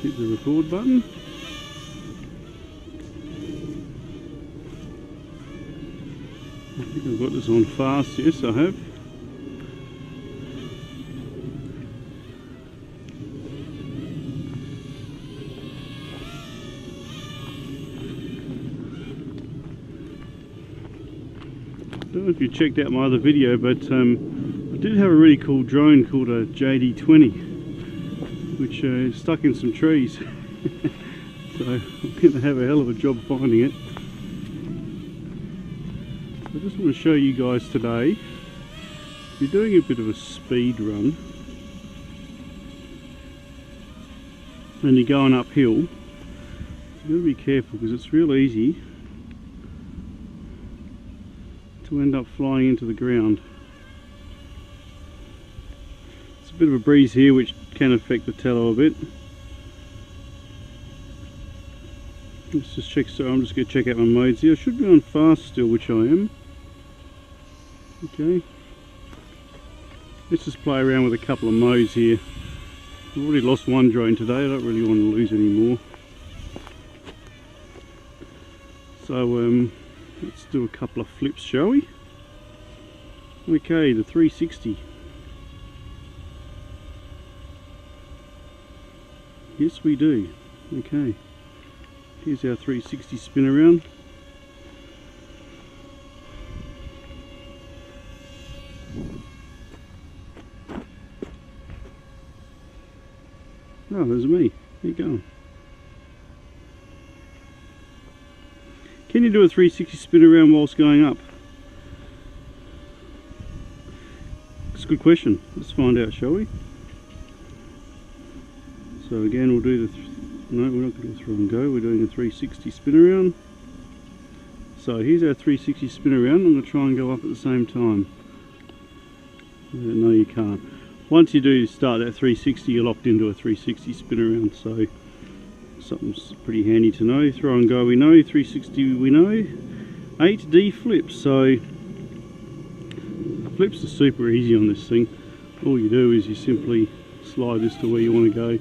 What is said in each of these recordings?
Hit the record button. I think I've got this on fast, yes I have. I don't know if you checked out my other video, but I did have a really cool drone called a JD20, which is stuck in some trees. So I'm going to have a hell of a job finding it. I just want to show you guys today, if you're doing a bit of a speed run and you're going uphill, you've got to be careful because it's real easy to end up flying into the ground. It's a bit of a breeze here which can affect the Tello a bit. Let's just check, so I'm just going to check out my modes here. I should be on fast still, which I am. Okay. Let's just play around with a couple of modes here. I've already lost one drone today, I don't really want to lose any more. So let's do a couple of flips, shall we? Okay, the 360. Yes we do. Okay. Here's our 360 spin around. Oh, there's me. There you go. Can you do a 360 spin around whilst going up? It's a good question. Let's find out, shall we? So again, we'll do the... No, we're not going to throw and go. We're doing a 360 spin around. So here's our 360 spin around. I'm going to try and go up at the same time. No, you can't. Once you do start that 360, you're locked into a 360 spin around. So something's pretty handy to know. Throw and go we know, 360 we know. 8D flips. So flips are super easy on this thing. All you do is you simply slide this to where you want to go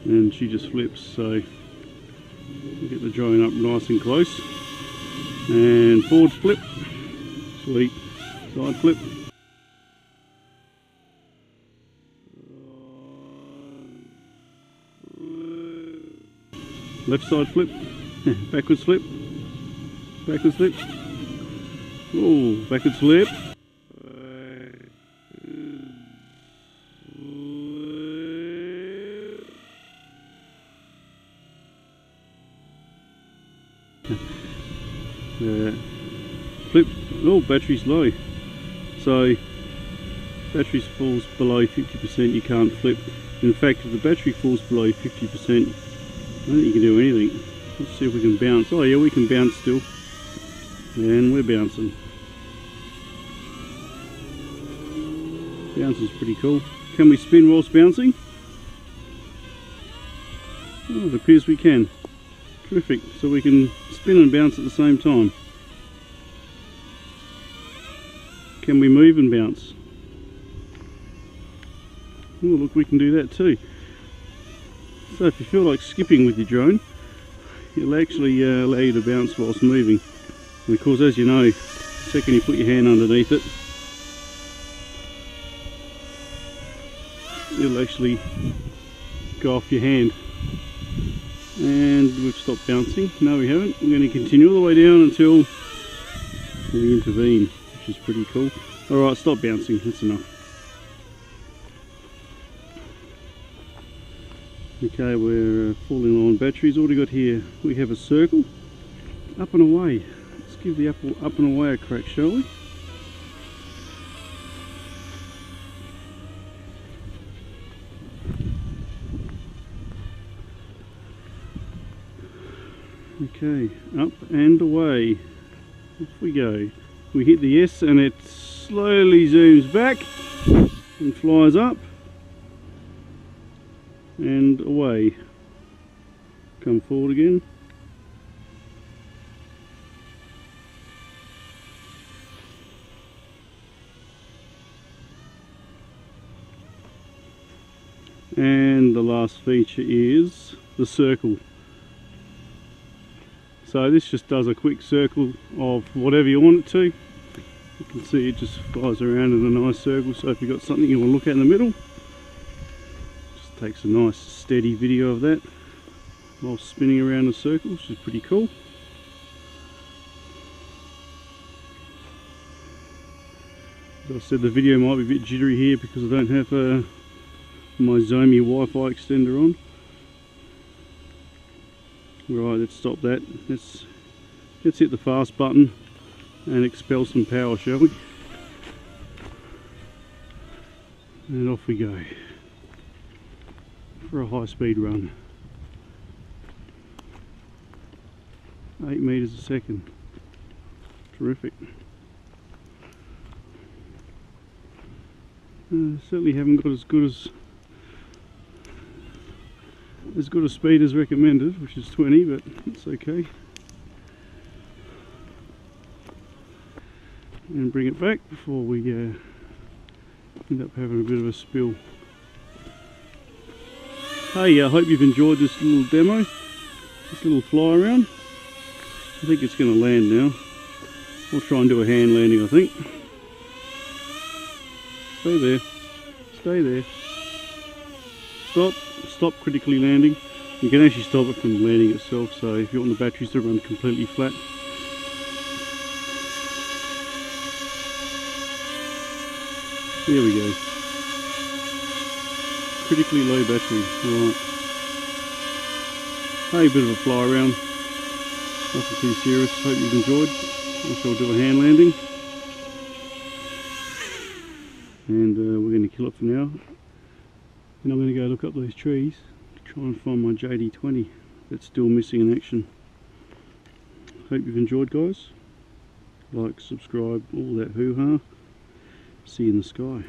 and she just flips. So you get the drone up nice and close. And forward flip. Sweet. Side flip. Left side flip, backwards flip, backwards flip, oh, backwards flip, flip, oh, battery's low, so battery falls below 50%, you can't flip. In fact, if the battery falls below 50%, I don't think you can do anything. Let's see if we can bounce. Oh yeah, we can bounce still. And we're bouncing. Bouncing's pretty cool. Can we spin whilst bouncing? Oh, it appears we can. Terrific. So we can spin and bounce at the same time. Can we move and bounce? Oh look, we can do that too. So if you feel like skipping with your drone, it'll actually allow you to bounce whilst moving. And of course, as you know, the second you put your hand underneath it, it'll actually go off your hand. And we've stopped bouncing. No, we haven't. We're going to continue all the way down until we intervene, which is pretty cool. Alright, stop bouncing. That's enough. Okay, we're falling low on batteries. What do we got here? We have a circle. Up and away. Let's give the up and away a crack, shall we? Okay, up and away. Off we go. We hit the S and it slowly zooms back and flies up. And away. Come forward again. And the last feature is the the circle. So this just does a quick circle of whatever you want it to. You can see it just flies around in a nice circle, so if you've got something you want to look at in the middle, just takes a nice steady video of that while spinning around the circle, which is pretty cool. As I said, the video might be a bit jittery here because I don't have my Zomi Wi-Fi extender on. Right, let's stop that. Let's hit the fast button and expel some power, shall we? And off we go for a high speed run. 8 meters a second. Terrific. Certainly haven't got as good a speed as recommended, which is 20, but it's okay. And bring it back before we end up having a bit of a spill. Hey, I hope you've enjoyed this little demo, this little fly around. I think it's going to land now. I'll try and do a hand landing, I think. Stay there. Stay there. Stop. Stop critically landing. You can actually stop it from landing itself, so if you want the batteries to run completely flat. There we go. Critically low battery. Right. Hey, a bit of a fly around. Nothing too serious. Hope you've enjoyed. I shall do a hand landing. And we're going to kill it for now. And I'm going to go look up those trees to try and find my JD20 that's still missing in action. Hope you've enjoyed, guys. Like, subscribe, all that hoo-ha. See you in the sky.